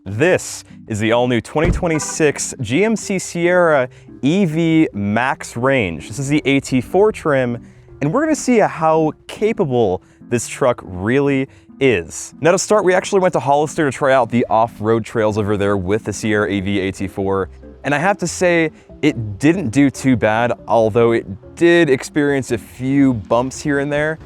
This is the all-new 2026 GMC Sierra EV Max Range. This is the AT4 trim, and we're gonna see how capable this truck really is. Now to start, we actually went to Hollister to try out the off-road trails over there with the Sierra EV AT4, and I have to say, it didn't do too bad, although it did experience a few bumps here and there.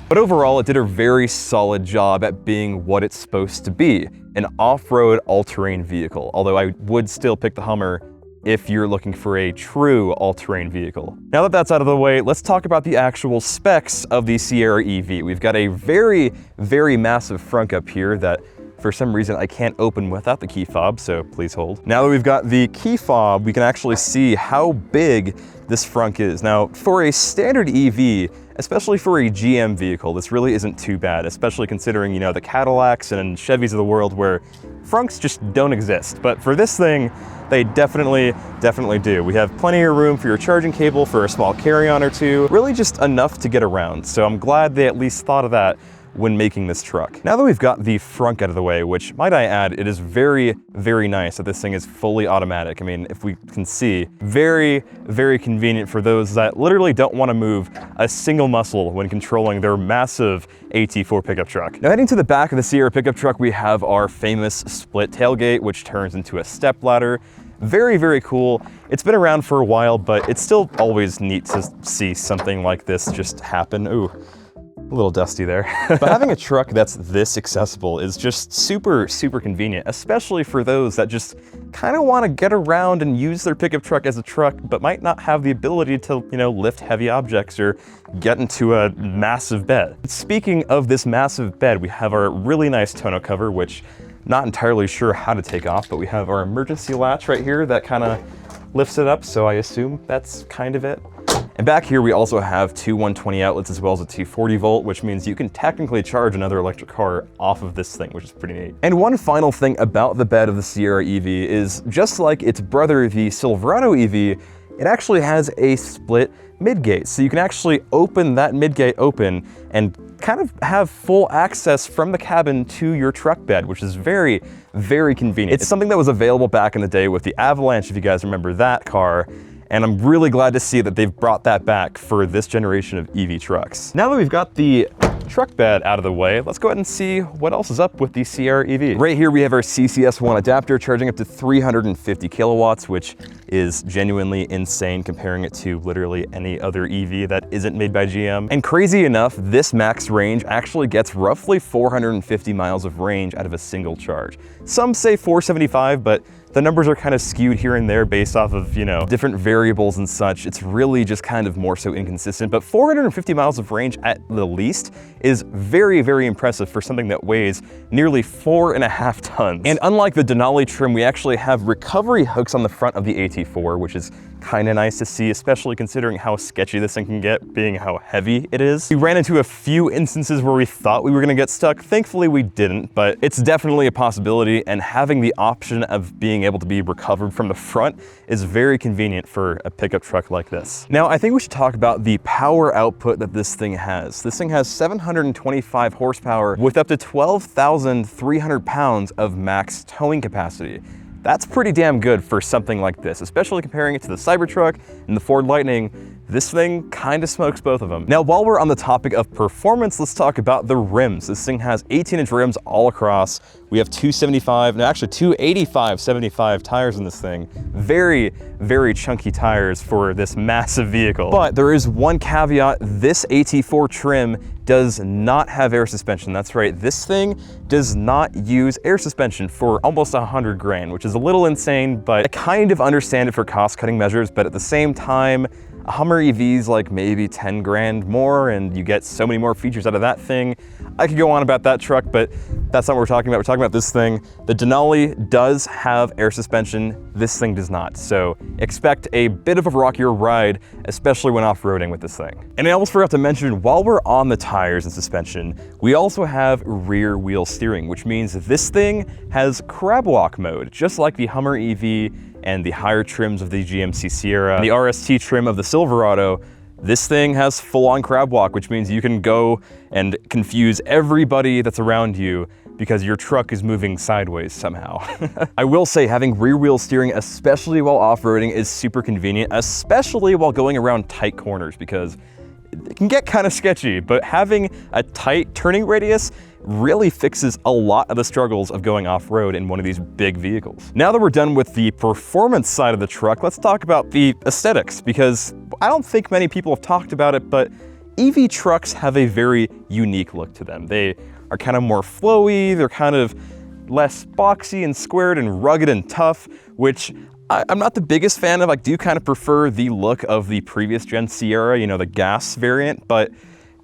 But overall, it did a very solid job at being what it's supposed to be, an off-road all-terrain vehicle, although I would still pick the Hummer if you're looking for a true all-terrain vehicle. Now that that's out of the way, let's talk about the actual specs of the Sierra EV. We've got a very, very massive frunk up here that for some reason I can't open without the key fob, so please hold. Now that we've got the key fob, we can actually see how big this frunk is. Now, for a standard EV, especially for a GM vehicle, this really isn't too bad, especially considering, you know, the Cadillacs and Chevys of the world where frunks just don't exist. But for this thing, they definitely do. We have plenty of room for your charging cable for a small carry-on or two, really just enough to get around. So I'm glad they at least thought of that when making this truck. Now that we've got the frunk out of the way, which might I add, it is very, very nice that this thing is fully automatic. I mean, if we can see, very, very convenient for those that literally don't want to move a single muscle when controlling their massive AT4 pickup truck. Now heading to the back of the Sierra pickup truck, we have our famous split tailgate, which turns into a step ladder. Very, very cool. It's been around for a while, but it's still always neat to see something like this just happen. Ooh. A little dusty there. But having a truck that's this accessible is just super, super convenient, especially for those that just kind of want to get around and use their pickup truck as a truck, but might not have the ability to, you know, lift heavy objects or get into a massive bed. Speaking of this massive bed, we have our really nice tonneau cover, which not entirely sure how to take off, but we have our emergency latch right here that kind of lifts it up, so I assume that's kind of it. And back here we also have two 120 outlets as well as a 240 volt, which means you can technically charge another electric car off of this thing, which is pretty neat. And one final thing about the bed of the Sierra EV is, just like its brother, the Silverado EV, it actually has a split midgate. So you can actually open that midgate open and kind of have full access from the cabin to your truck bed, which is very, very convenient. It's something that was available back in the day with the Avalanche, if you guys remember that car. And I'm really glad to see that they've brought that back for this generation of EV trucks. Now that we've got the truck bed out of the way, let's go ahead and see what else is up with the Sierra EV. Right here we have our CCS1 adapter charging up to 350 kilowatts, which is genuinely insane comparing it to literally any other EV that isn't made by GM. And crazy enough, this max range actually gets roughly 450 miles of range out of a single charge. Some say 475, but the numbers are kind of skewed here and there based off of, you know, different variables and such. It's really just kind of more so inconsistent, but 450 miles of range at the least is very, very impressive for something that weighs nearly 4.5 tons. And unlike the Denali trim, we actually have recovery hooks on the front of the AT4, which is kind of nice to see, especially considering how sketchy this thing can get, being how heavy it is. We ran into a few instances where we thought we were gonna get stuck. Thankfully we didn't, but it's definitely a possibility, and having the option of being able to be recovered from the front is very convenient for a pickup truck like this. Now, I think we should talk about the power output that this thing has. This thing has 725 horsepower with up to 12,300 pounds of max towing capacity. That's pretty damn good for something like this, especially comparing it to the Cybertruck and the Ford Lightning. This thing kind of smokes both of them. Now, while we're on the topic of performance, let's talk about the rims. This thing has 18-inch rims all across. We have 285-75 tires in this thing. Very, very chunky tires for this massive vehicle. But there is one caveat. This AT4 trim does not have air suspension. That's right, this thing does not use air suspension for almost 100 grand, which is a little insane, but I kind of understand it for cost-cutting measures, but at the same time, a Hummer EV's like maybe 10 grand more, and you get so many more features out of that thing. I could go on about that truck, but that's not what we're talking about. We're talking about this thing. The Denali does have air suspension. This thing does not. So expect a bit of a rockier ride, especially when off-roading with this thing. And I almost forgot to mention, while we're on the tires and suspension, we also have rear wheel steering, which means this thing has CrabWalk mode, just like the Hummer EV and the higher trims of the GMC Sierra, and the RST trim of the Silverado. This thing has full-on CrabWalk, which means you can go and confuse everybody that's around you because your truck is moving sideways somehow. I will say having rear wheel steering, especially while off-roading, is super convenient, especially while going around tight corners, because it can get kind of sketchy, but having a tight turning radius really fixes a lot of the struggles of going off-road in one of these big vehicles. Now that we're done with the performance side of the truck, let's talk about the aesthetics, because I don't think many people have talked about it, but EV trucks have a very unique look to them. They are kind of more flowy, they're kind of less boxy and squared and rugged and tough, which I'm not the biggest fan of. I do kind of prefer the look of the previous gen Sierra, you know, the gas variant, but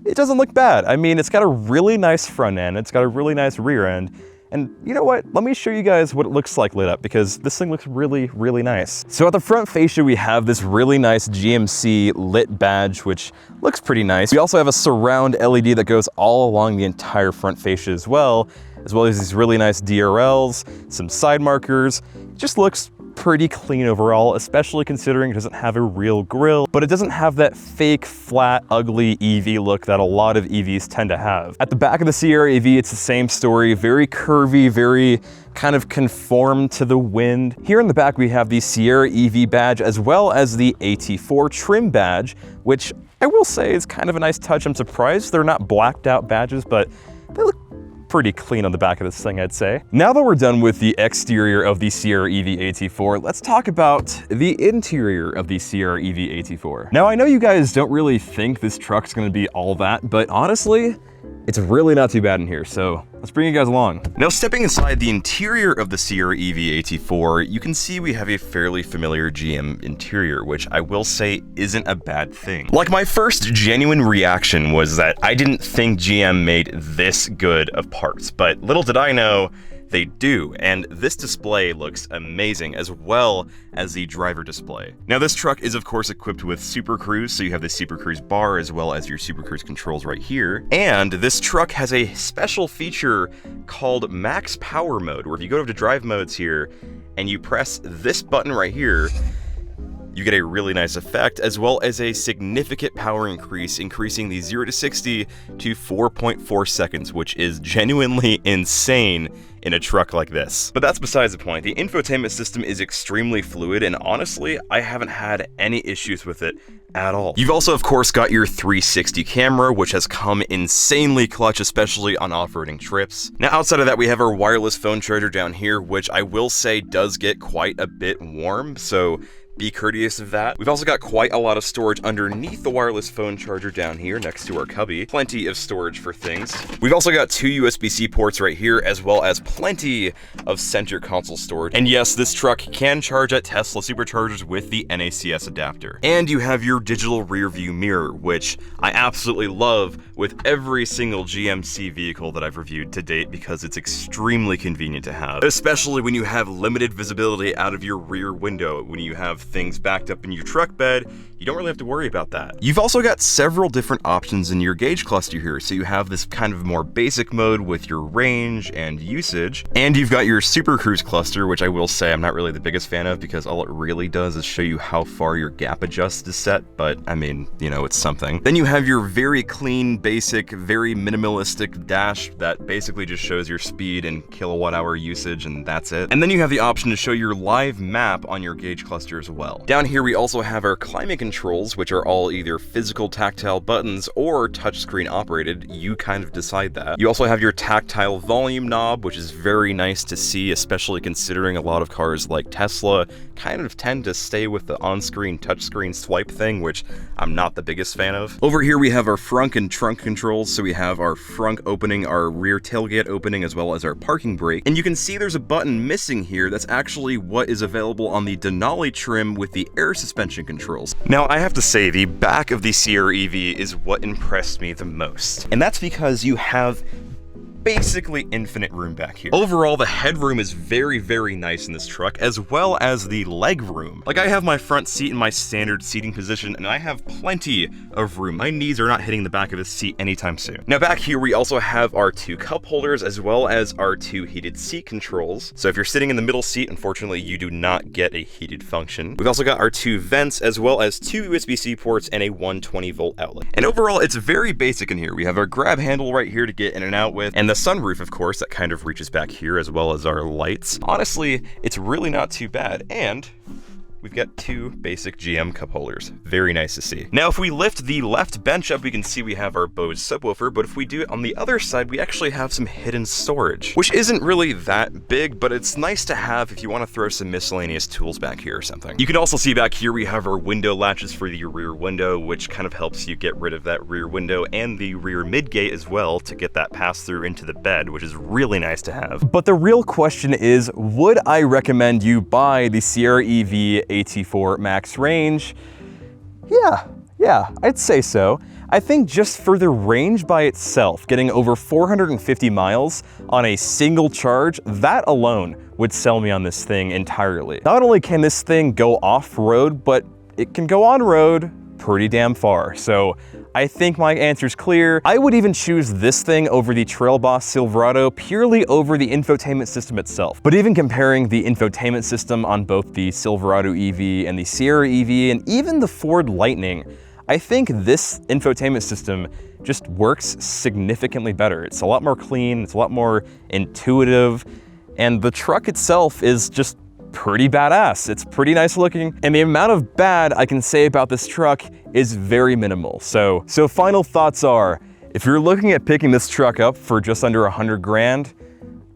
it doesn't look bad. I mean, it's got a really nice front end, it's got a really nice rear end, and you know what? Let me show you guys what it looks like lit up, because this thing looks really, really nice. So at the front fascia, we have this really nice GMC lit badge, which looks pretty nice. We also have a surround LED that goes all along the entire front fascia as well as these really nice DRLs, some side markers. It just looks pretty clean overall, especially considering it doesn't have a real grille, but it doesn't have that fake, flat, ugly EV look that a lot of EVs tend to have. At the back of the Sierra EV, it's the same story, very curvy, very kind of conform to the wind. Here in the back, we have the Sierra EV badge as well as the AT4 trim badge, which I will say is kind of a nice touch. I'm surprised they're not blacked out badges, but they look pretty clean on the back of this thing, I'd say. Now that we're done with the exterior of the Sierra EV AT4, let's talk about the interior of the Sierra EV AT4. Now, I know you guys don't really think this truck's gonna be all that, but honestly, it's really not too bad in here, so let's bring you guys along. Now, stepping inside the interior of the Sierra EV AT4, you can see we have a fairly familiar GM interior, which I will say isn't a bad thing. Like, my first genuine reaction was that I didn't think GM made this good of parts, but little did I know, they do, and this display looks amazing, as well as the driver display. Now, this truck is of course equipped with Super Cruise, so you have the Super Cruise bar as well as your Super Cruise controls right here. And this truck has a special feature called Max Power Mode, where if you go to drive modes here and you press this button right here, you get a really nice effect, as well as a significant power increase, increasing the 0 to 60 to 4.4 seconds, which is genuinely insane in a truck like this. But that's besides the point. The infotainment system is extremely fluid, and honestly, I haven't had any issues with it at all. You've also, of course, got your 360 camera, which has come insanely clutch, especially on off-roading trips. Now, outside of that, we have our wireless phone charger down here, which I will say does get quite a bit warm, so be courteous of that. We've also got quite a lot of storage underneath the wireless phone charger down here next to our cubby. Plenty of storage for things. We've also got 2 USB-C ports right here, as well as plenty of center console storage. And yes, this truck can charge at Tesla superchargers with the NACS adapter. And you have your digital rear view mirror, which I absolutely love with every single GMC vehicle that I've reviewed to date, because it's extremely convenient to have, especially when you have limited visibility out of your rear window. When you have things backed up in your truck bed, you don't really have to worry about that. You've also got several different options in your gauge cluster here. So you have this kind of more basic mode with your range and usage, and you've got your Super Cruise cluster, which I will say I'm not really the biggest fan of, because all it really does is show you how far your gap adjust is set, but I mean, you know, it's something. Then you have your very clean, basic, very minimalistic dash that basically just shows your speed and kilowatt hour usage, and that's it. And then you have the option to show your live map on your gauge cluster as well. Down here, we also have our climate controls, which are all either physical tactile buttons or touchscreen operated. You kind of decide that. You also have your tactile volume knob, which is very nice to see, especially considering a lot of cars like Tesla kind of tend to stay with the on-screen touchscreen swipe thing, which I'm not the biggest fan of. Over here, we have our frunk and trunk controls. So we have our frunk opening, our rear tailgate opening, as well as our parking brake. And you can see there's a button missing here. That's actually what is available on the Denali trim with the air suspension controls. Now, I have to say, the back of the Sierra EV is what impressed me the most. And that's because you have basically infinite room back here. Overall, the headroom is very, very nice in this truck, as well as the leg room. Like, I have my front seat in my standard seating position, and I have plenty of room. My knees are not hitting the back of this seat anytime soon. Now, back here, we also have our 2 cup holders, as well as our 2 heated seat controls. So if you're sitting in the middle seat, unfortunately, you do not get a heated function. We've also got our 2 vents, as well as 2 USB-C ports and a 120-volt outlet. And overall, it's very basic in here. We have our grab handle right here to get in and out with, and the sunroof, of course, that kind of reaches back here, as well as our lights. Honestly, it's really not too bad, and we've got 2 basic GM cup holders. Very nice to see. Now, if we lift the left bench up, we can see we have our Bose subwoofer, but if we do it on the other side, we actually have some hidden storage, which isn't really that big, but it's nice to have if you want to throw some miscellaneous tools back here or something. You can also see back here we have our window latches for the rear window, which kind of helps you get rid of that rear window and the rear midgate as well to get that pass through into the bed, which is really nice to have. But the real question is, would I recommend you buy the Sierra EV AT4 Max Range? Yeah, I'd say so. I think just for the range by itself, getting over 450 miles on a single charge, that alone would sell me on this thing entirely. Not only can this thing go off-road, but it can go on-road pretty damn far. So I think my answer's clear. I would even choose this thing over the Trail Boss Silverado purely over the infotainment system itself. But even comparing the infotainment system on both the Silverado EV and the Sierra EV and even the Ford Lightning, I think this infotainment system just works significantly better. It's a lot more clean, it's a lot more intuitive, and the truck itself is just pretty badass. It's pretty nice looking, and the amount of bad I can say about this truck is very minimal. So final thoughts are, if you're looking at picking this truck up for just under 100 grand,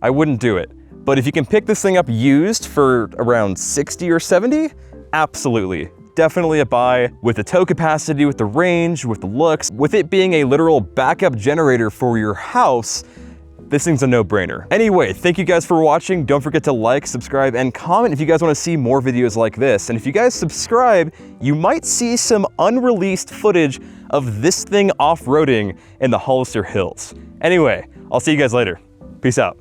I wouldn't do it. But if you can pick this thing up used for around 60 or 70, absolutely. Definitely a buy. With the tow capacity, with the range, with the looks, with it being a literal backup generator for your house, this thing's a no-brainer. Anyway, thank you guys for watching. Don't forget to like, subscribe, and comment if you guys want to see more videos like this. And if you guys subscribe, you might see some unreleased footage of this thing off-roading in the Hollister Hills. Anyway, I'll see you guys later. Peace out.